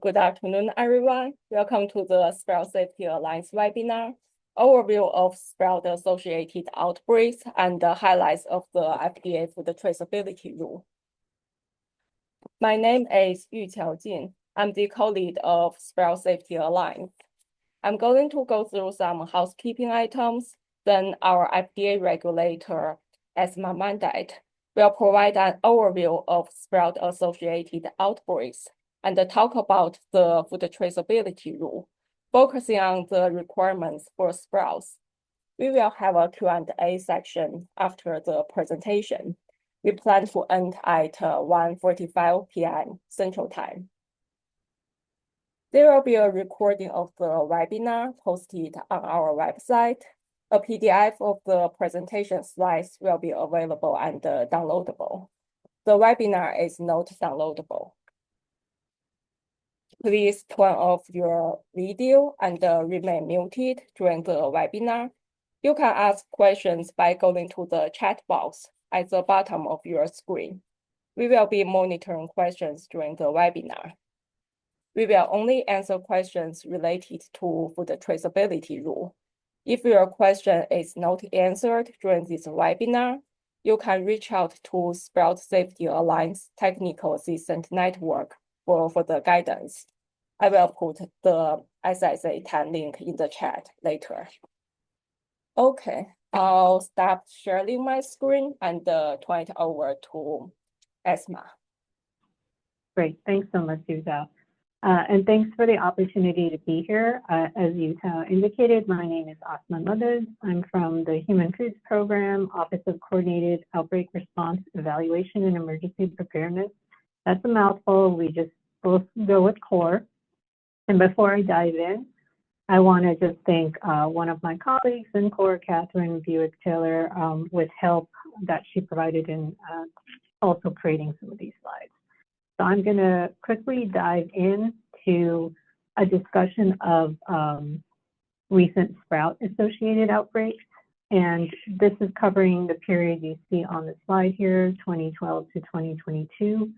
Good afternoon, everyone. Welcome to the Sprout Safety Alliance webinar, overview of Sprout-associated outbreaks and the highlights of the FDA food traceability rule. My name is Yuqiao Jin. I'm the co-lead of Sprout Safety Alliance. I'm going to go through some housekeeping items, then our FDA regulator, ESMA mandate, will provide an overview of Sprout-associated outbreaks and talk about the food traceability rule, focusing on the requirements for sprouts. We will have a Q&A section after the presentation. We plan to end at 1:45 p.m. Central Time. There will be a recording of the webinar posted on our website. A PDF of the presentation slides will be available and downloadable. The webinar is not downloadable. Please turn off your video and remain muted during the webinar. You can ask questions by going to the chat box at the bottom of your screen. We will be monitoring questions during the webinar. We will only answer questions related to food traceability rule. If your question is not answered during this webinar, you can reach out to Sprout Safety Alliance Technical Assistance Network for the guidance. I will put the SSA 10 link in the chat later. Okay, I'll stop sharing my screen and turn it over to ESMA. Great, thanks so much, Yuta. And thanks for the opportunity to be here. As Yuta indicated, my name is Osman Madud. I'm from the Human Foods Program, Office of Coordinated Outbreak Response, Evaluation, and Emergency Preparedness. That's a mouthful. We just both go with CORE. And before I dive in, I want to just thank one of my colleagues in CORE, Catherine Buick-Taylor, with help that she provided in also creating some of these slides. So I'm going to quickly dive into a discussion of recent Sprout-associated outbreaks. And this is covering the period you see on the slide here, 2012 to 2022.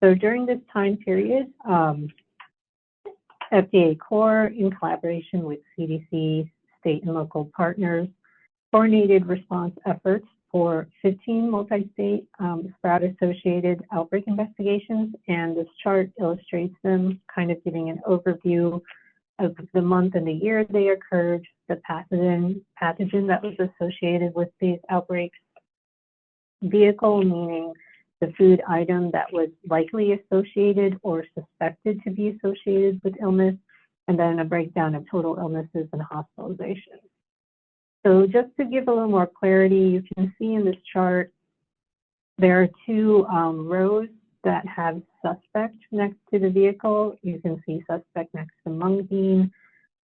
So during this time period, FDA CORE, in collaboration with CDC, state and local partners, coordinated response efforts for 15 multi-state Sprout-associated outbreak investigations. And this chart illustrates them, kind of giving an overview of the month and the year they occurred, the pathogen that was associated with these outbreaks, vehicle, meaning the food item that was likely associated or suspected to be associated with illness, and then a breakdown of total illnesses and hospitalizations. So just to give a little more clarity, you can see in this chart, there are two rows that have suspect next to the vehicle. You can see suspect next to mung bean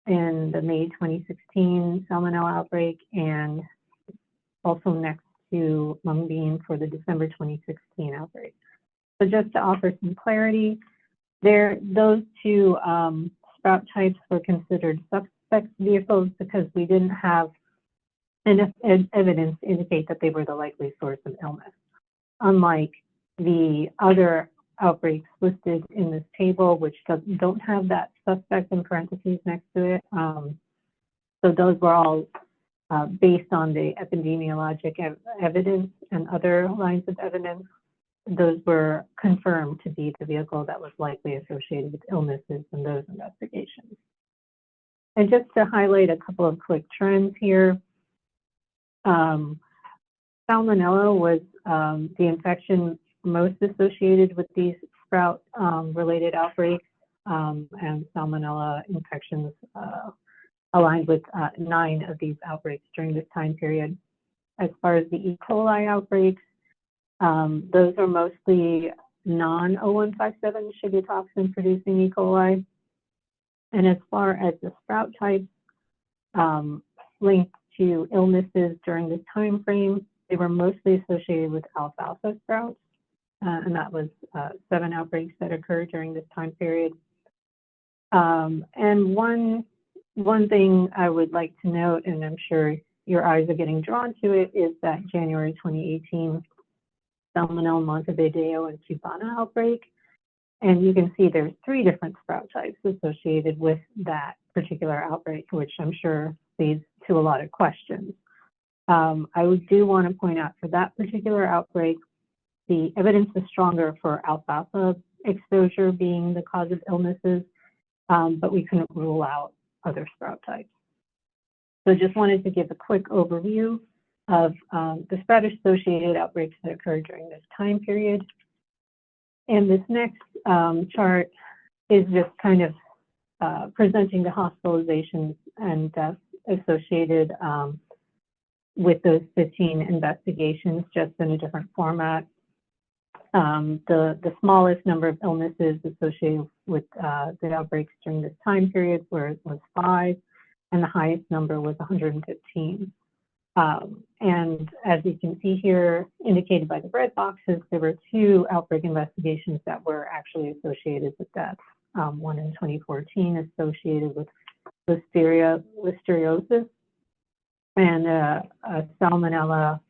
in the May 2016 salmonella outbreak, and also next to mung bean for the December 2016 outbreak. So just to offer some clarity, those two Sprout types were considered suspect vehicles because we didn't have enough evidence to indicate that they were the likely source of illness. Unlike the other outbreaks listed in this table, which don't have that suspect in parentheses next to it. So those were all based on the epidemiologic evidence and other lines of evidence. Those were confirmed to be the vehicle that was likely associated with illnesses in those investigations. And just to highlight a couple of quick trends here, Salmonella was the infection most associated with these Sprout-related outbreaks, and Salmonella infections aligned with 9 of these outbreaks during this time period. As far as the E. coli outbreaks, those are mostly non-0157 sugar toxin producing E. coli. And as far as the Sprout types linked to illnesses during this time frame, they were mostly associated with alfalfa sprouts, and that was 7 outbreaks that occurred during this time period. And one thing I would like to note, and I'm sure your eyes are getting drawn to it, is that January 2018 Salmonella Montevideo and Cubana outbreak. And you can see there's 3 different sprout types associated with that particular outbreak, which I'm sure leads to a lot of questions. I do want to point out for that particular outbreak, the evidence is stronger for alfalfa exposure being the cause of illnesses, but we couldn't rule out other sprout types. So just wanted to give a quick overview of the sprout-associated outbreaks that occurred during this time period. And this next chart is just kind of presenting the hospitalizations and deaths associated with those 15 investigations, just in a different format. The smallest number of illnesses associated with the outbreaks during this time period was 5, and the highest number was 115. And as you can see here, indicated by the red boxes, there were 2 outbreak investigations that were actually associated with deaths. One in 2014 associated with listeriosis, and a salmonella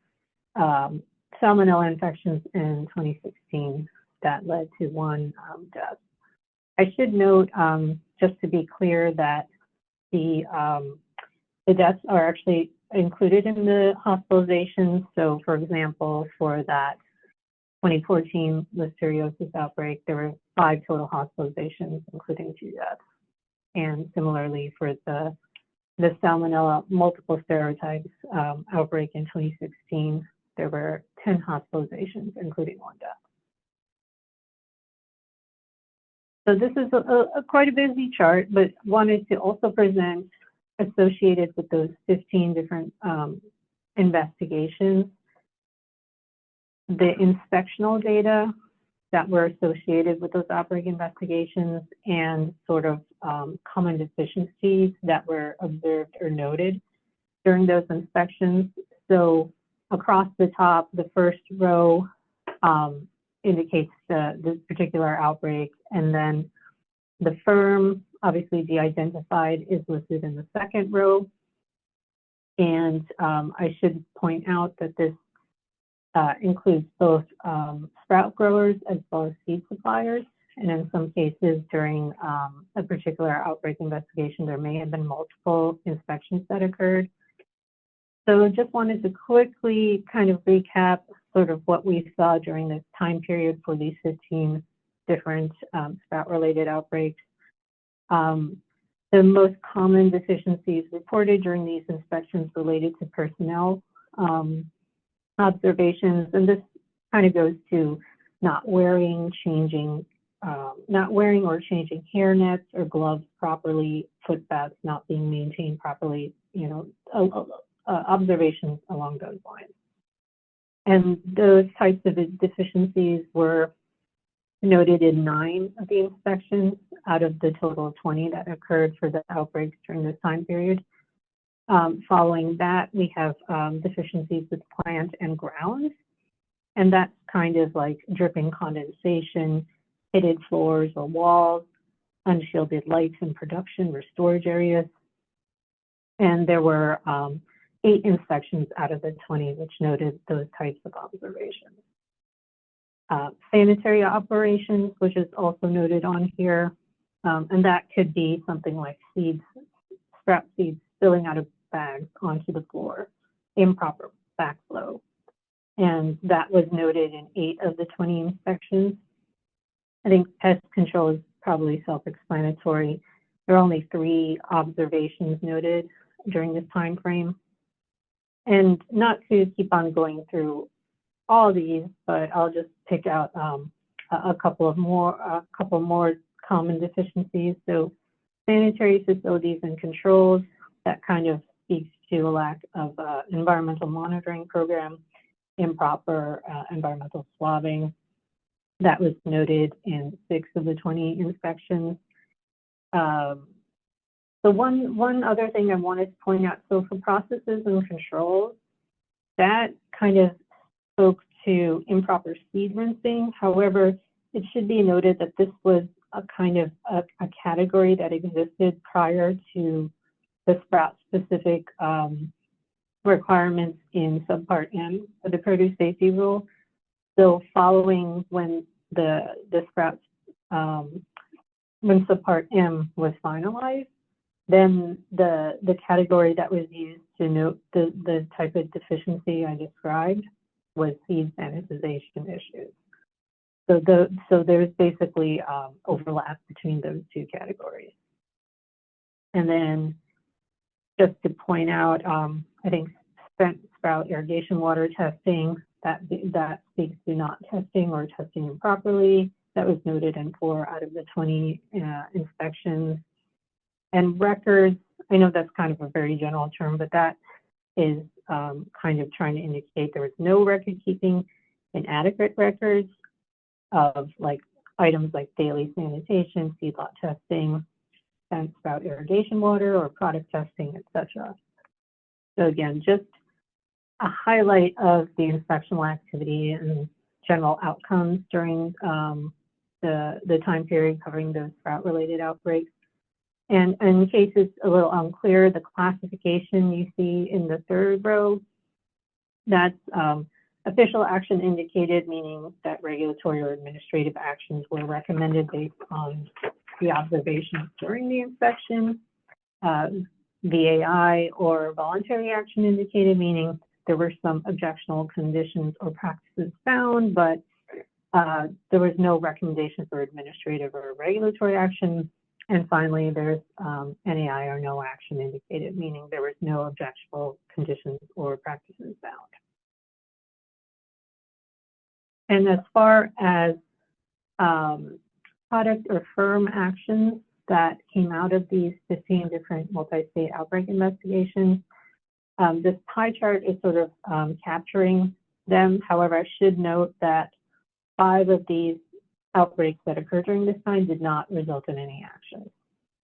infections in 2016 that led to 1 death. I should note, just to be clear, that the deaths are actually included in the hospitalizations. So, for example, for that 2014 listeriosis outbreak, there were 5 total hospitalizations, including 2 deaths. And similarly, for the salmonella multiple serotypes outbreak in 2016, there were 10 hospitalizations, including 1 death. So this is quite a busy chart, but wanted to also present, associated with those 15 different investigations, the inspectional data that were associated with those outbreak investigations, and sort of common deficiencies that were observed or noted during those inspections. So across the top, the first row indicates the particular outbreak, and then the firm, obviously de-identified, is listed in the second row. And I should point out that this includes both sprout growers as well as seed suppliers. And in some cases during a particular outbreak investigation, there may have been multiple inspections that occurred. So just wanted to quickly kind of recap sort of what we saw during this time period for these 15 different sprout-related outbreaks. The most common deficiencies reported during these inspections related to personnel observations, and this kind of goes to not wearing or changing hair nets or gloves properly, foot baths not being maintained properly, observations along those lines. And those types of deficiencies were noted in 9 of the inspections out of the total of 20 that occurred for the outbreaks during this time period. Following that, we have deficiencies with plant and ground, and that's kind of like dripping condensation, pitted floors or walls, unshielded lights in production or storage areas. And there were 8 inspections out of the 20 which noted those types of observations. Sanitary operations, which is also noted on here, and that could be something like sprout seeds spilling out of bags onto the floor, improper backflow. And that was noted in 8 of the 20 inspections. I think pest control is probably self-explanatory. There are only 3 observations noted during this time frame. And not to keep on going through all these, but I'll just pick out a couple more common deficiencies. So sanitary facilities and controls, that kind of speaks to a lack of environmental monitoring program, improper environmental swabbing. That was noted in 6 of the 20 inspections. So one other thing I wanted to point out, so for processes and controls, that kind of spoke to improper seed rinsing. However, it should be noted that this was a kind of a category that existed prior to the sprout-specific requirements in Subpart M of the Produce Safety Rule. So following when the sprouts when subpart M was finalized, then the category that was used to note the type of deficiency I described was seed sanitization issues. So there's basically overlap between those two categories. And then just to point out, I think spent sprout irrigation water testing, that speaks to not testing or testing improperly. That was noted in 4 out of the 20 inspections. And records, I know that's kind of a very general term, but that is kind of trying to indicate there was no record keeping, inadequate records of like items like daily sanitation, seedlot testing, spent sprout irrigation water, or product testing, etc. So again, just a highlight of the inspectional activity and general outcomes during the time period covering those sprout-related outbreaks. And in case it's a little unclear, the classification you see in the 3rd row, that's official action indicated, meaning that regulatory or administrative actions were recommended based on the observations during the inspection. VAI or voluntary action indicated, meaning there were some objectionable conditions or practices found, but there was no recommendation for administrative or regulatory action. And finally, there's NAI or no action indicated, meaning there was no objectionable conditions or practices found. And as far as product or firm actions that came out of these 15 different multi-state outbreak investigations, this pie chart is sort of capturing them. However, I should note that 5 of these outbreaks that occurred during this time did not result in any action.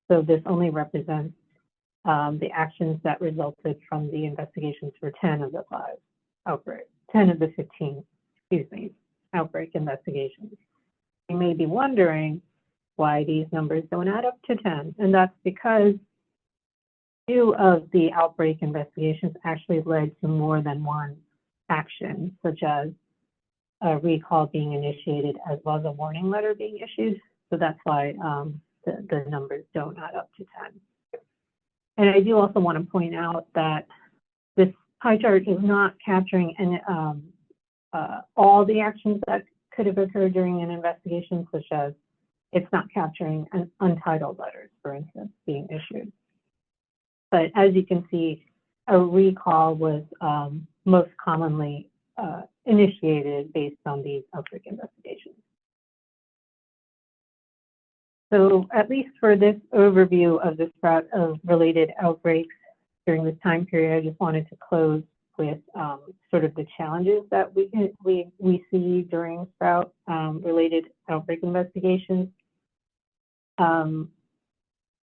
So this only represents the actions that resulted from the investigations for 10 of the 5 outbreaks, 10 of the 15, excuse me, outbreak investigations. You may be wondering why these numbers don't add up to 10, and that's because 2 of the outbreak investigations actually led to more than one action, such as a recall being initiated as well as a warning letter being issued. So that's why the numbers don't add up to 10. And I do also want to point out that this pie chart is not capturing any, all the actions that could have occurred during an investigation, such as it's not capturing an untitled letters, for instance, being issued. But as you can see, a recall was most commonly initiated based on these outbreak investigations. So at least for this overview of the sprout of related outbreaks during this time period, I just wanted to close with sort of the challenges that we see during sprout related outbreak investigations. The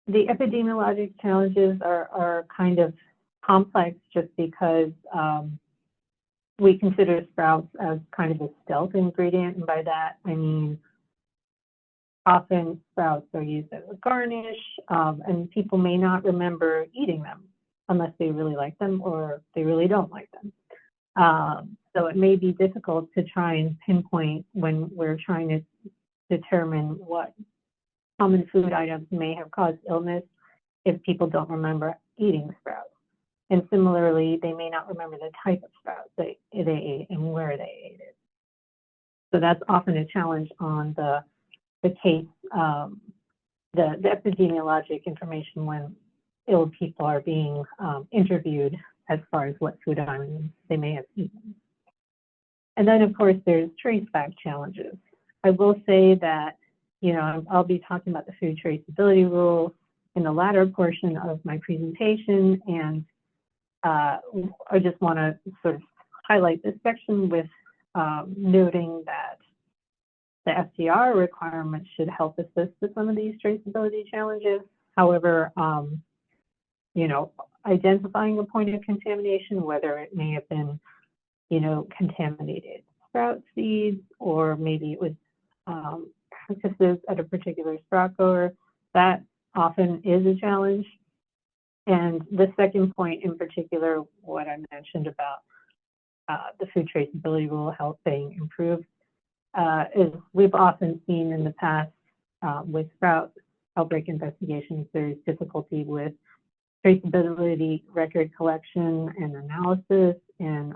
epidemiologic challenges are kind of complex just because we consider sprouts as kind of a stealth ingredient, and by that I mean often sprouts are used as a garnish, and people may not remember eating them unless they really like them or they really don't like them. So it may be difficult to try and pinpoint when we're trying to determine what common food items may have caused illness if people don't remember eating sprouts. And similarly, they may not remember the type of sprouts they ate and where they ate it. So that's often a challenge on the case, the epidemiologic information when ill people are being interviewed as far as what food items they may have eaten. And then, of course, there's traceback challenges. I will say that, you know, I'll be talking about the food traceability rule in the latter portion of my presentation, and I just want to sort of highlight this section with noting that the FDR requirements should help assist with some of these traceability challenges. However, you know, identifying a point of contamination, whether it may have been, you know, contaminated sprout seeds, or maybe it was practices at a particular sprout grower, that often is a challenge. And the second point in particular, what I mentioned about the food traceability rule helping improve, is we've often seen in the past with sprout outbreak investigations, there's difficulty with traceability, record collection and analysis, and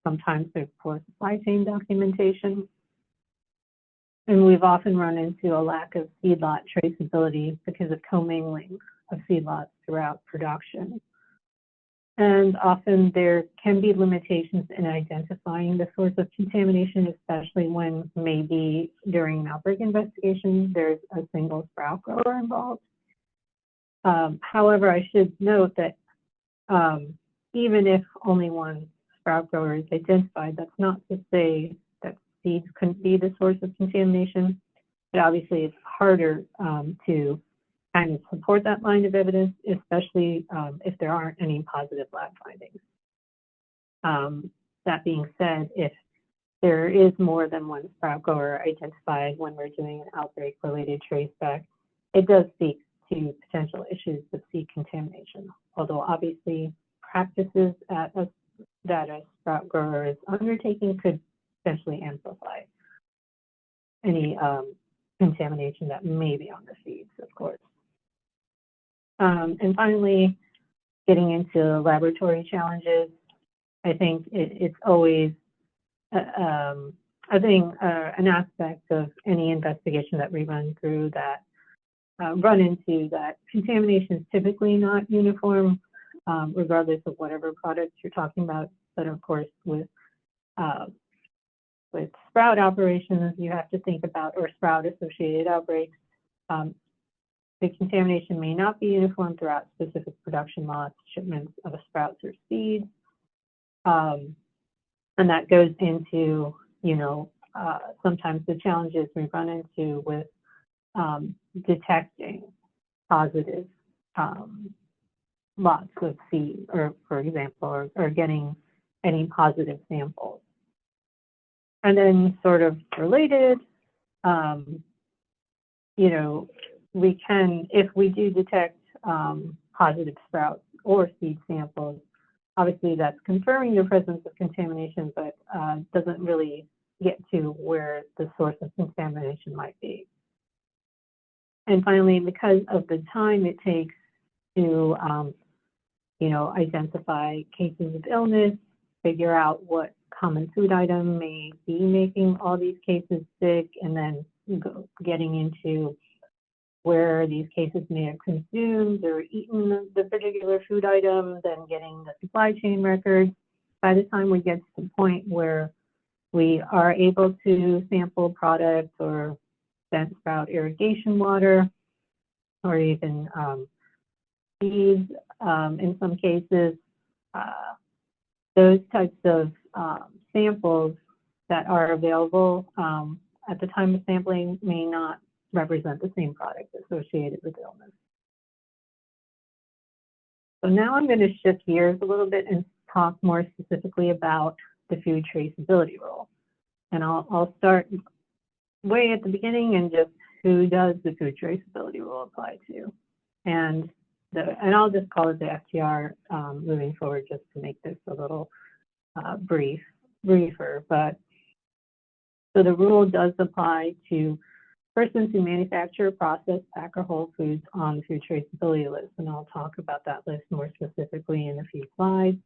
sometimes there's poor supply chain documentation. And we've often run into a lack of feedlot traceability because of commingling of feedlots throughout production. And often there can be limitations in identifying the source of contamination, especially when maybe during an outbreak investigation, there's a single sprout grower involved. However, I should note that even if only one sprout grower is identified, that's not to say that seeds couldn't be the source of contamination, but obviously it's harder to kind of support that line of evidence, especially if there aren't any positive lab findings. That being said, if there is more than one sprout grower identified when we're doing an outbreak-related traceback, it does speak to potential issues of seed contamination. Although obviously practices that a sprout grower is undertaking could potentially amplify any contamination that may be on the seeds, of course. And finally, getting into laboratory challenges, I think it's always an aspect of any investigation that we run through that contamination is typically not uniform, regardless of whatever products you're talking about. But of course, with sprout operations, you have to think about, or sprout-associated outbreaks, the contamination may not be uniform throughout specific production lots, shipments of sprouts or seeds. And that goes into, sometimes the challenges we run into with detecting positive lots of seeds, or for example, or getting any positive samples. And then sort of related, we can, if we do detect positive sprouts or seed samples, obviously that's confirming the presence of contamination, but doesn't really get to where the source of contamination might be. And finally, because of the time it takes to, identify cases of illness, figure out what common food item may be making all these cases sick, and then getting into where these cases may have consumed or eaten the particular food item, then getting the supply chain records. By the time we get to the point where we are able to sample products or spent sprout irrigation water, or even seeds in some cases, those types of samples that are available at the time of sampling may not represent the same product associated with illness. So now I'm going to shift gears a little bit and talk more specifically about the food traceability rule. And I'll start way at the beginning and just who does the food traceability rule apply to. And I'll just call it the FTR moving forward, just to make this a little briefer. But so the rule does apply to persons who manufacture, process, pack, or hold foods on the food traceability list. And I'll talk about that list more specifically in a few slides.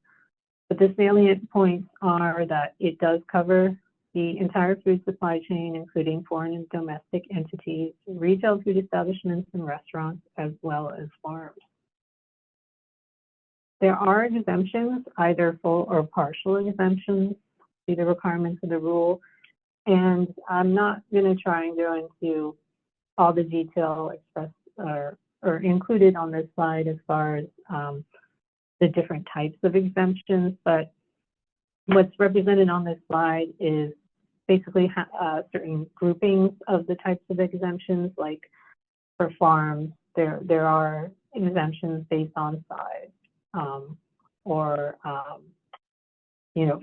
But the salient points are that it does cover the entire food supply chain, including foreign and domestic entities, retail food establishments and restaurants, as well as farms. There are exemptions, either full or partial exemptions to the requirements of the rule. And I'm not going to try and go into all the detail expressed or included on this slide as far as the different types of exemptions, but what's represented on this slide is basically certain groupings of the types of exemptions. Like for farms, there are exemptions based on size, or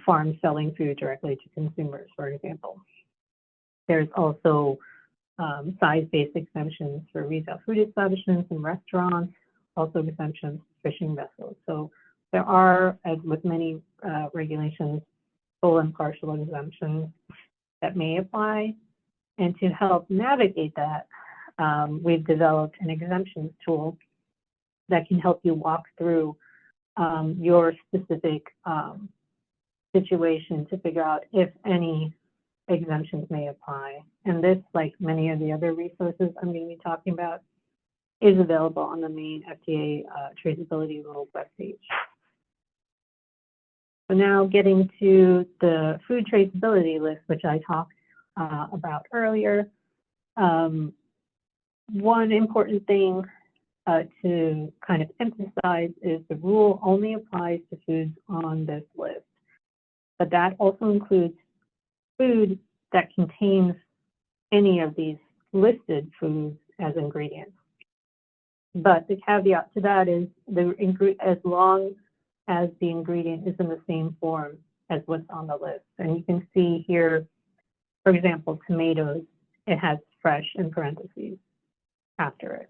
farms selling food directly to consumers, for example. There's also size-based exemptions for retail food establishments and restaurants, also exemptions for fishing vessels. So there are, as with many regulations, full and partial exemptions that may apply. And to help navigate that, we've developed an exemptions tool that can help you walk through your specific situation to figure out if any exemptions may apply. And this, like many of the other resources I'm going to be talking about, is available on the main FDA traceability rule webpage. So now getting to the food traceability list, which I talked about earlier. One important thing to kind of emphasize is the rule only applies to foods on this list, but that also includes food that contains any of these listed foods as ingredients. But the caveat to that is as long as the ingredient is in the same form as what's on the list. And you can see here, for example, tomatoes, it has fresh in parentheses after it.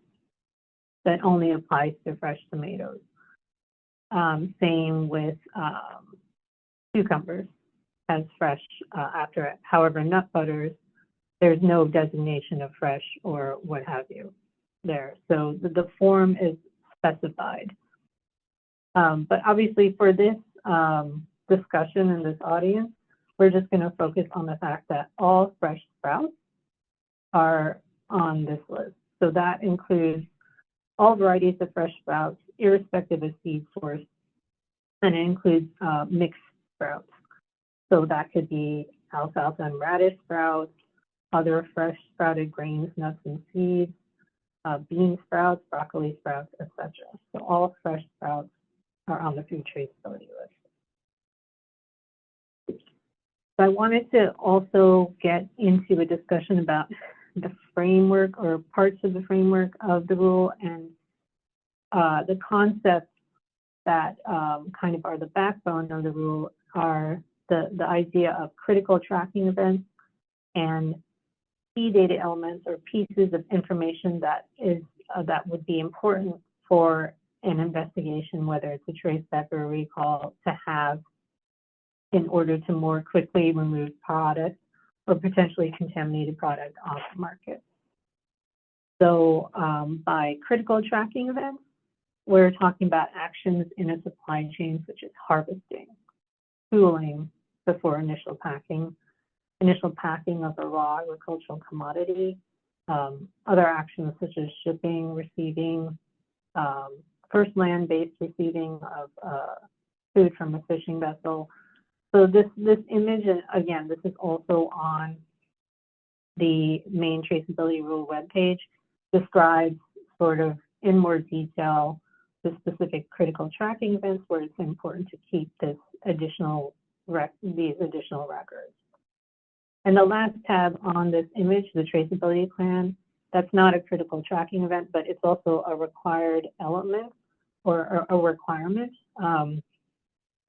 That only applies to fresh tomatoes. Same with cucumbers, has fresh after it. However, nut butters, there's no designation of fresh or what have you there. So the form is specified. But obviously for this discussion in this audience, we're just going to focus on the fact that all fresh sprouts are on this list. So that includes all varieties of fresh sprouts, irrespective of seed source, and it includes mixed sprouts. So that could be alfalfa and radish sprouts, other fresh sprouted grains, nuts, and seeds, bean sprouts, broccoli sprouts, etc. So all fresh sprouts are on the food traceability list. So I wanted to also get into a discussion about the framework or parts of the framework of the rule and the concepts that kind of are the backbone of the rule are the idea of critical tracking events and key data elements or pieces of information that would be important for an investigation, whether it's a traceback or a recall, to have in order to more quickly remove product or potentially contaminated product off the market. So by critical tracking events, we're talking about actions in a supply chain such as harvesting, cooling before initial packing of a raw agricultural commodity, other actions such as shipping, receiving, first land-based receiving of food from a fishing vessel. So this image, again, this is also on the main traceability rule webpage, describes sort of in more detail the specific critical tracking events where it's important to keep these additional records. And the last tab on this image, the traceability plan, that's not a critical tracking event, but it's also a required element or a requirement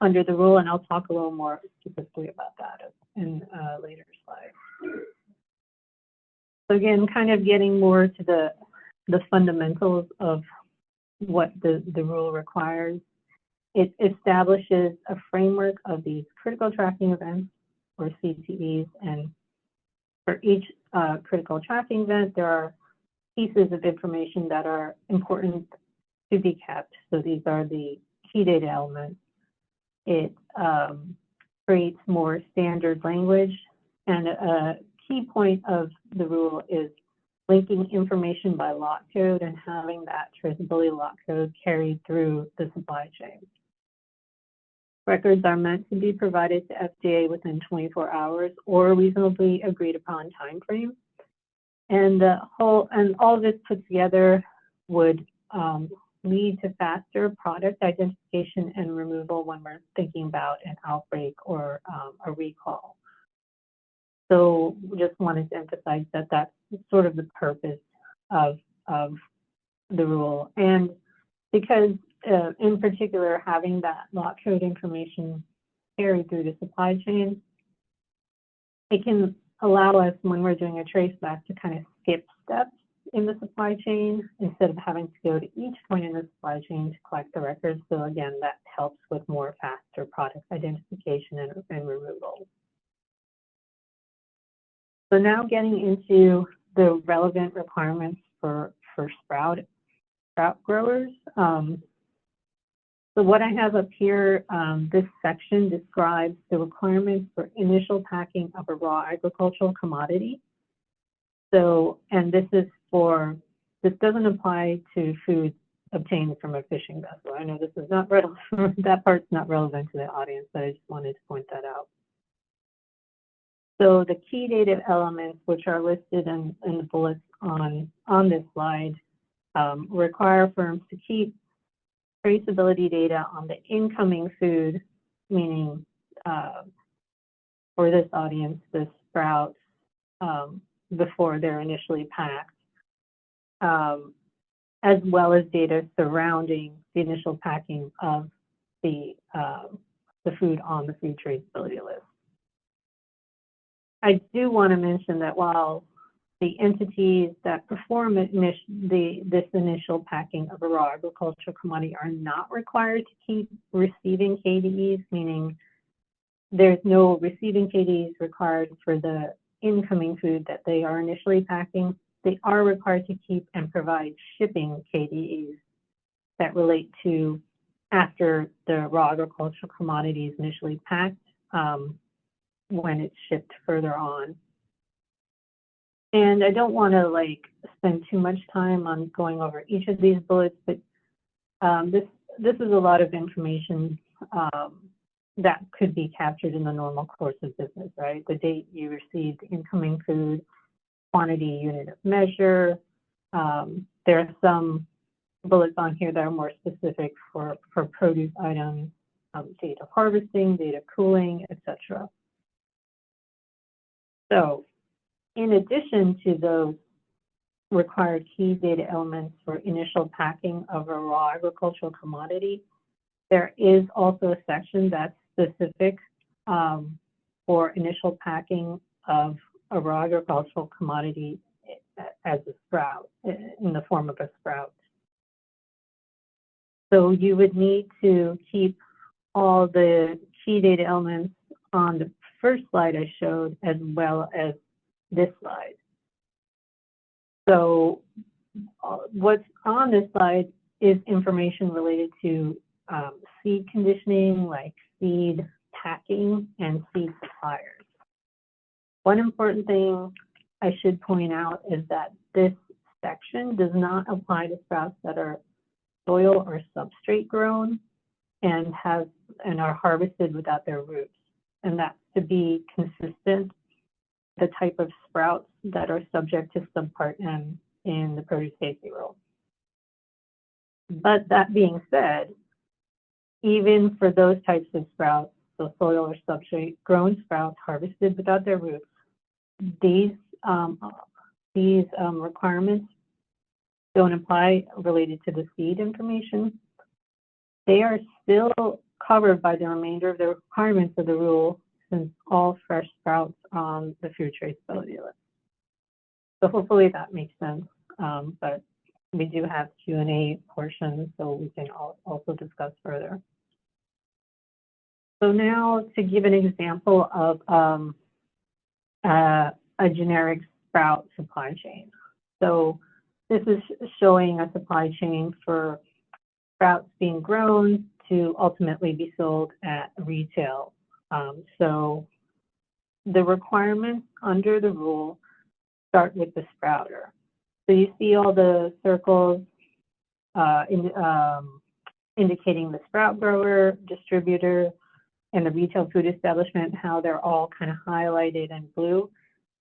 under the rule, and I'll talk a little more specifically about that in later slides. So again, kind of getting more to the fundamentals of what the rule requires. It establishes a framework of these critical tracking events, or CTEs, and for each critical tracking event, there are pieces of information that are important to be kept. So these are the key data elements. It creates more standard language, and a key point of the rule is linking information by lot code and having that traceability lot code carried through the supply chain. Records are meant to be provided to FDA within 24 hours or a reasonably agreed upon time frame. And all of this put together would lead to faster product identification and removal when we're thinking about an outbreak or a recall. So just wanted to emphasize that that's sort of the purpose of the rule. And because in particular, having that lot code information carried through the supply chain, it can allow us, when we're doing a traceback, to kind of skip steps in the supply chain instead of having to go to each point in the supply chain to collect the records. So again, that helps with more faster product identification and removal. So now getting into the relevant requirements for sprout growers. So what I have up here, this section describes the requirements for initial packing of a raw agricultural commodity. So, and this doesn't apply to food obtained from a fishing vessel. I know this is not relevant, that part's not relevant to the audience, but I just wanted to point that out. So the key data elements, which are listed in the bullets on this slide, require firms to keep traceability data on the incoming food, meaning for this audience, the sprouts before they're initially packed, as well as data surrounding the initial packing of the food on the food traceability list. I do want to mention that while the entities that perform this initial packing of a raw agricultural commodity are not required to keep receiving KDEs, meaning there's no receiving KDEs required for the incoming food that they are initially packing, they are required to keep and provide shipping KDEs that relate to after the raw agricultural commodity is initially packed when it's shipped further on. And I don't want to spend too much time on going over each of these bullets, but this is a lot of information that could be captured in the normal course of business, right? The date you received incoming food, quantity, unit of measure. There are some bullets on here that are more specific for produce items, date of harvesting, date of cooling, etc. So in addition to those required key data elements for initial packing of a raw agricultural commodity, there is also a section that's specific for initial packing of a raw agricultural commodity as a sprout, in the form of a sprout. So you would need to keep all the key data elements on the first slide I showed, as well as this slide. So what's on this slide is information related to seed conditioning, like seed packing and seed suppliers. One important thing I should point out is that this section does not apply to sprouts that are soil or substrate grown and are harvested without their roots. And that's to be consistent the type of sprouts that are subject to subpart M in the produce safety rule. But that being said, even for those types of sprouts, so soil or substrate grown sprouts harvested without their roots, these requirements don't apply related to the seed information. They are still covered by the remainder of the requirements of the rule, since all fresh sprouts on the food traceability list. So hopefully that makes sense, but we do have Q&A portions, so we can also discuss further. So now to give an example of a generic sprout supply chain. So this is showing a supply chain for sprouts being grown to ultimately be sold at retail. So the requirements under the rule start with the sprouter. So you see all the circles indicating the sprout grower, distributor, and the retail food establishment, how they're all kind of highlighted in blue.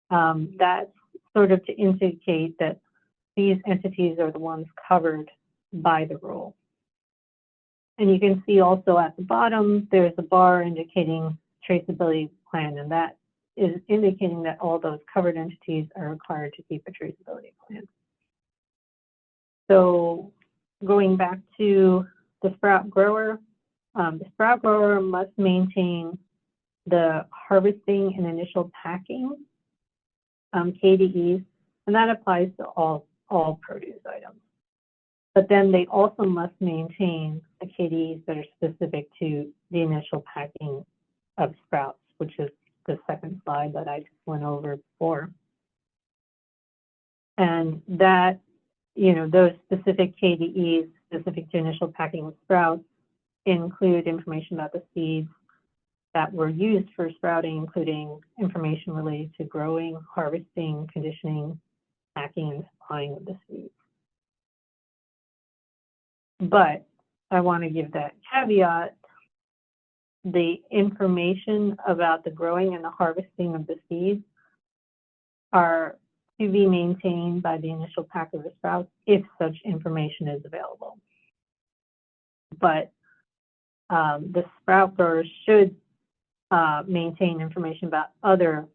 That's sort of to indicate that these entities are the ones covered by the rule. And you can see also at the bottom, there's a bar indicating traceability plan, and that is indicating that all those covered entities are required to keep a traceability plan. So going back to the sprout grower must maintain the harvesting and initial packing KDEs, and that applies to all produce items. But then they also must maintain the KDEs that are specific to the initial packing of sprouts, which is the second slide that I just went over before. And that those specific KDEs, specific to initial packing of sprouts, include information about the seeds that were used for sprouting, including information related to growing, harvesting, conditioning, packing, and supplying of the seeds. But I want to give that caveat: the information about the growing and the harvesting of the seeds are to be maintained by the initial packer of the sprouts if such information is available. But the sprout growers should maintain information about other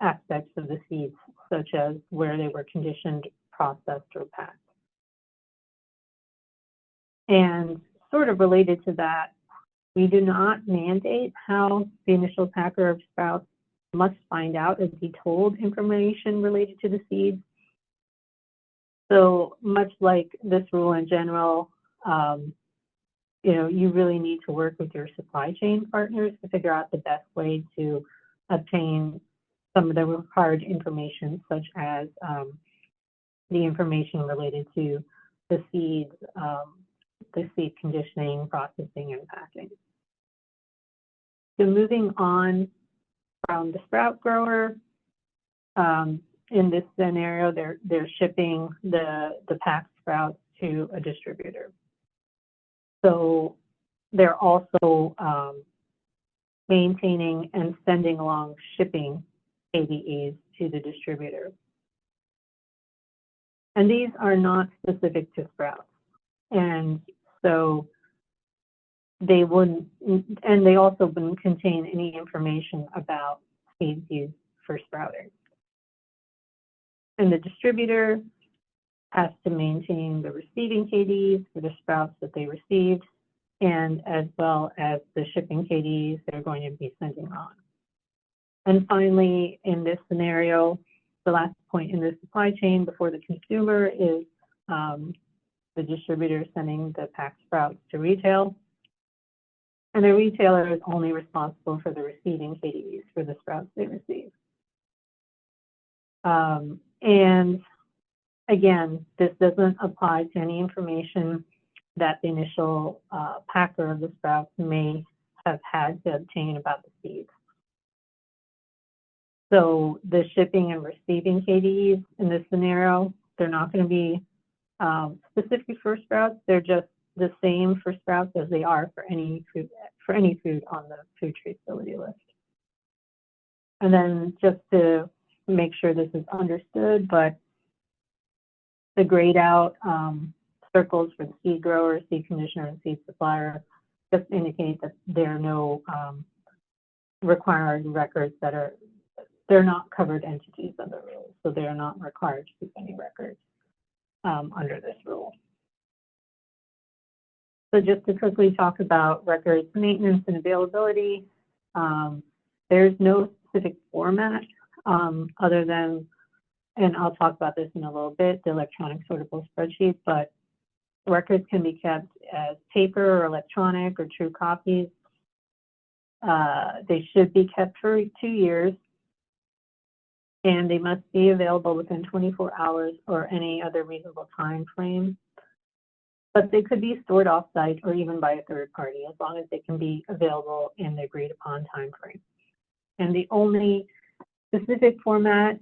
aspects of the seeds, such as where they were conditioned, processed, or packed. And sort of related to that, we do not mandate how the initial packer of sprouts must find out or be told information related to the seeds. So much like this rule in general, you really need to work with your supply chain partners to figure out the best way to obtain some of the required information, such as the information related to the seeds, the seed conditioning, processing, and packing. So moving on from the sprout grower, in this scenario, they're shipping the packed sprouts to a distributor. So they're also maintaining and sending along shipping KDEs to the distributor. And these are not specific to sprouts. And so they wouldn't, and they also wouldn't contain any information about seeds used for sprouting. And the distributor has to maintain the receiving KDEs for the sprouts that they received, and as well as the shipping KDEs they're going to be sending on. And finally, in this scenario, the last point in the supply chain before the consumer is the distributor sending the packed sprouts to retail. And the retailer is only responsible for the receiving KDEs for the sprouts they receive. And again, this doesn't apply to any information that the initial packer of the sprouts may have had to obtain about the seeds. So the shipping and receiving KDEs in this scenario, they're not going to be specific for sprouts. They're just the same for sprouts as they are for any food on the food traceability list. And then just to make sure this is understood, but the grayed out circles for the seed grower, seed conditioner, and seed supplier just indicate that there are no required records they're not covered entities under the rules, so they are not required to keep any records under this rule. So just to quickly talk about records maintenance and availability, there's no specific format other than, and I'll talk about this in a little bit, the electronic sortable spreadsheet, but records can be kept as paper or electronic or true copies. They should be kept for 2 years, and they must be available within 24 hours or any other reasonable time frame. But they could be stored off-site or even by a third party, as long as they can be available in the agreed upon time frame. And the only specific format,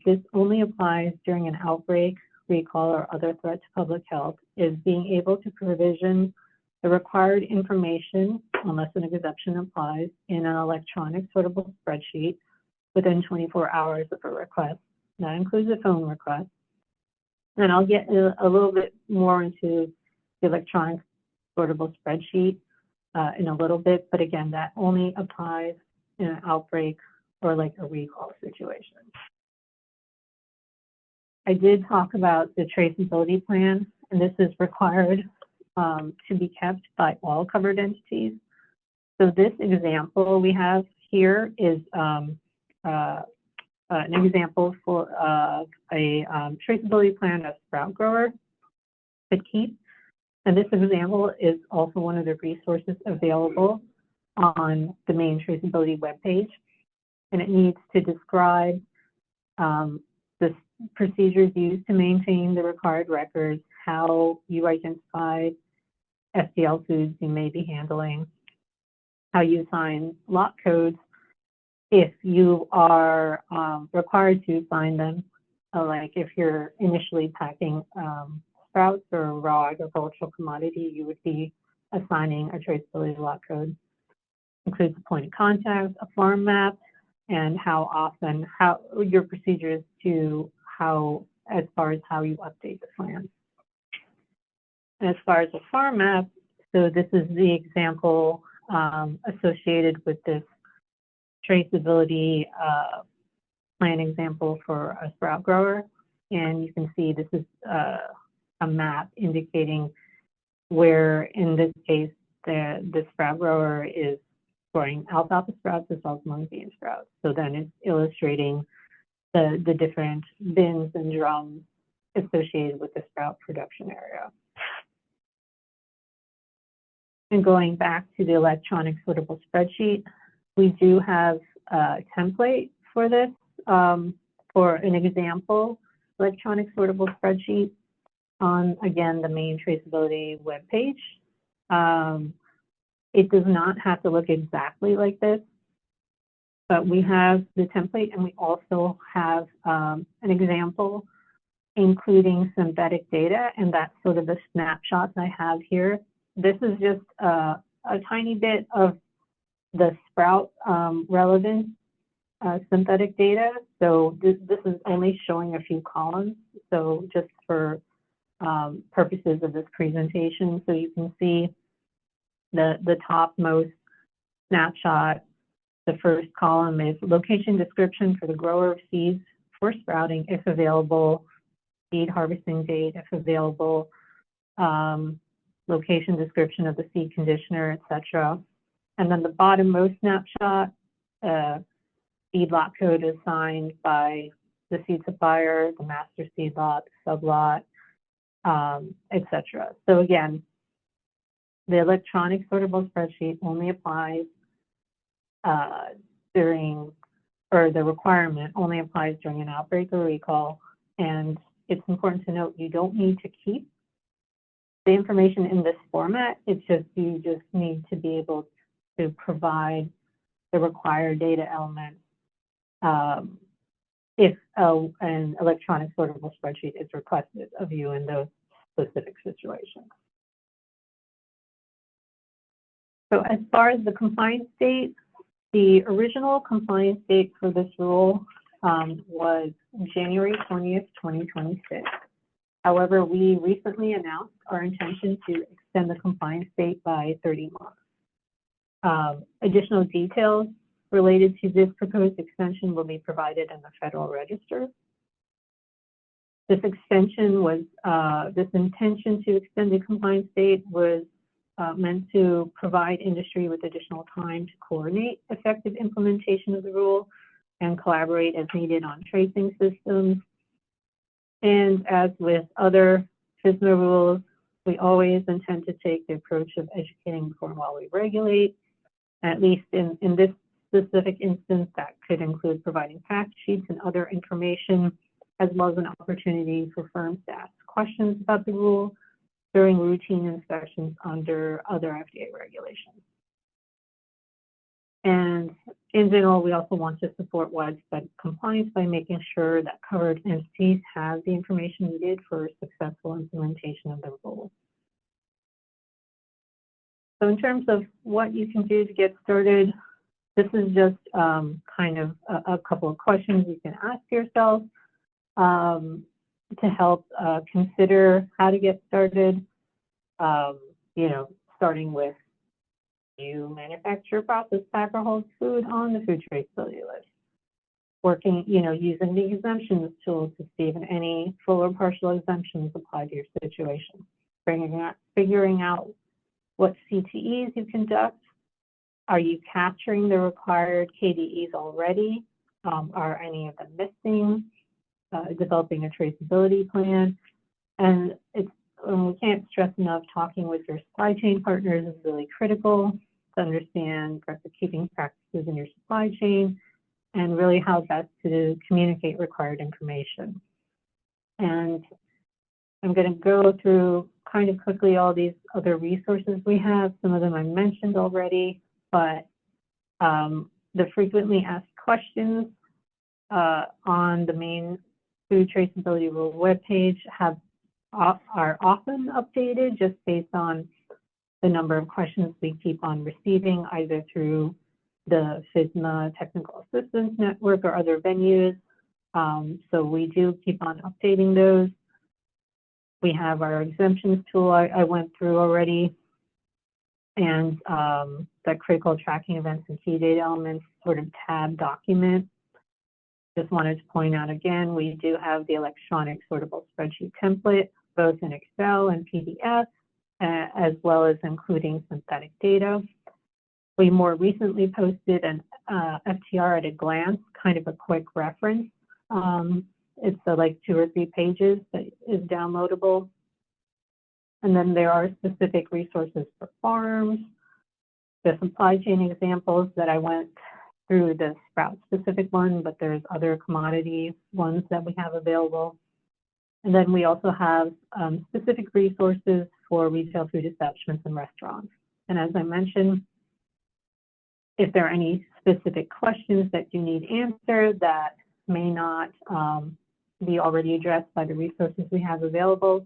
this only applies during an outbreak, recall, or other threat to public health, is being able to provision the required information, unless an exception applies, in an electronic sortable spreadsheet within 24 hours of a request. That includes a phone request. And I'll get a little bit more into the electronic sortable spreadsheet in a little bit, but again, that only applies in an outbreak or like a recall situation. I did talk about the traceability plan, and this is required to be kept by all covered entities. So this example we have here is an example for a traceability plan a sprout grower could keep. And this example is also one of the resources available on the main traceability webpage. And it needs to describe the procedures used to maintain the required records, how you identify SDL foods you may be handling, how you assign lot codes if you are required to assign them, like if you're initially packing sprouts or raw agricultural commodity, you would be assigning a traceability lot code. Includes a point of contact, a farm map, and how often, how your procedures to how, as far as how you update the plan. And as far as the farm map, so this is the example associated with this traceability plan example for a sprout grower. And you can see this is a map indicating where, in this case, the sprout grower is growing alfalfa sprouts as well as mung bean sprouts. So then it's illustrating the different bins and drums associated with the sprout production area. And going back to the electronic sortable spreadsheet, we do have a template for this, for an example electronic sortable spreadsheet on, again, the main traceability webpage. It does not have to look exactly like this, but we have the template, and we also have an example including synthetic data, and that's sort of the snapshots I have here. This is just a tiny bit of the sprout relevant synthetic data. So this is only showing a few columns. So just for purposes of this presentation, so you can see the topmost snapshot. The first column is location description for the grower of seeds for sprouting, if available, seed harvesting date, if available, location description of the seed conditioner, etc. And then the bottommost snapshot, seed lot code assigned by the seed supplier, the master seed lot, sublot, etc. So again, the electronic sortable spreadsheet only applies during, or the requirement only applies during an outbreak or recall. And it's important to note you don't need to keep the information in this format. It's just, you just need to be able to provide the required data elements if an electronic sortable spreadsheet is requested of you in those specific situations. So as far as the compliance date, the original compliance date for this rule was January 20th, 2026. However, we recently announced our intention to extend the compliance date by 30 months. Additional details related to this proposed extension will be provided in the Federal Register. This extension was, this intention to extend the compliance date was meant to provide industry with additional time to coordinate effective implementation of the rule and collaborate as needed on tracing systems. And as with other FSMA rules, we always intend to take the approach of educating before and while we regulate. At least in this specific instance, that could include providing fact sheets and other information, as well as an opportunity for firms to ask questions about the rule during routine inspections under other FDA regulations. And in general, we also want to support widespread compliance by making sure that covered entities have the information needed for successful implementation of the rule. So in terms of what you can do to get started, this is just kind of a couple of questions you can ask yourself to help consider how to get started. You know, starting with, you manufacture, process, pack, or hold food on the food traceability list. Working, you know, using the exemptions tool to see if any full or partial exemptions apply to your situation. Figuring out what CTEs you conduct. Are you capturing the required KDEs already? Are any of them missing? Developing a traceability plan. And we can't stress enough, talking with your supply chain partners is really critical to understand record keeping practices in your supply chain and really how best to communicate required information. And I'm going to go through kind of quickly all these other resources we have. Some of them I mentioned already, but the frequently asked questions on the main food traceability rule webpage are often updated just based on the number of questions we keep on receiving, either through the FSMA Technical Assistance Network or other venues. So we do keep on updating those. We have our exemptions tool I went through already, and the critical tracking events and key data elements sort of tab document. Just wanted to point out again, we do have the electronic sortable spreadsheet template, both in Excel and PDF, as well as including synthetic data. We more recently posted an FTR at a glance, kind of a quick reference. It's like 2 or 3 pages that is downloadable. And then there are specific resources for farms, the supply chain examples that I went through the Sprout specific one, but there's other commodity ones that we have available. And then we also have specific resources for retail food establishments and restaurants. And as I mentioned, if there are any specific questions that you need answered that may not be already addressed by the resources we have available,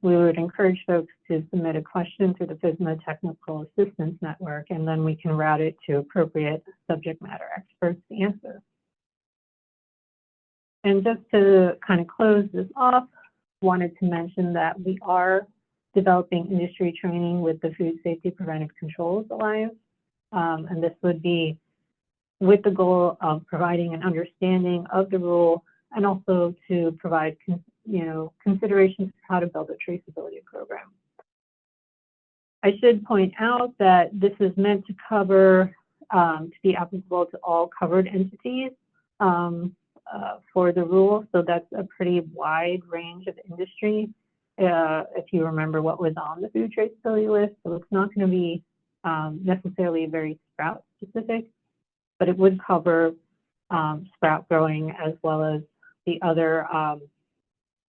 we would encourage folks to submit a question through the FSMA Technical Assistance Network, and then we can route it to appropriate subject matter experts to answer. And just to kind of close this off, wanted to mention that we are developing industry training with the Food Safety Preventive Controls Alliance, and this would be with the goal of providing an understanding of the rule and also to provide considerations for how to build a traceability program. I should point out that this is meant to cover, to be applicable to all covered entities for the rule. So that's a pretty wide range of industry. If you remember what was on the food traceability list, so it's not going to be necessarily very Sprout specific, but it would cover Sprout growing as well as the other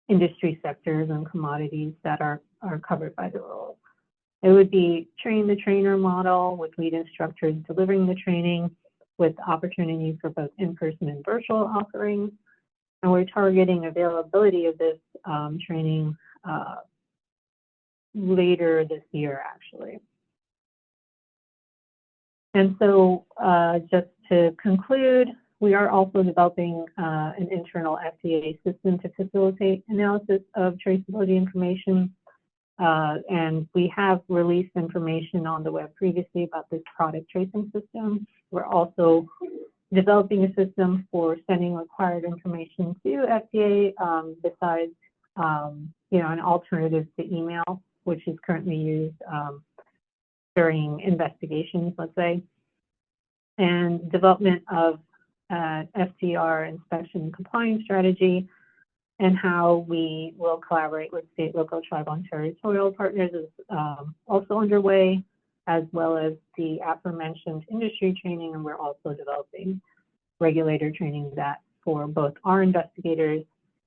industry sectors and commodities that are covered by the rule. It would be train the trainer model with lead instructors delivering the training with opportunities for both in-person and virtual offerings. And we're targeting availability of this training later this year, actually. And so just to conclude, we are also developing an internal FDA system to facilitate analysis of traceability information. And we have released information on the web previously about this product tracing system. We're also developing a system for sending required information to FDA besides an alternative to email, which is currently used during investigations, let's say, and development of FTR inspection and compliance strategy, and how we will collaborate with state, local, tribal, and territorial partners is also underway, as well as the aforementioned industry training, and we're also developing regulator training that for both our investigators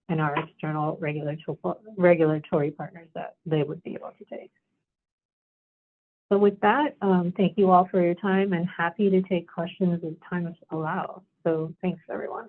and our external regulatory partners that they would be able to take. So with that, thank you all for your time, and happy to take questions as time allows. So thanks, everyone.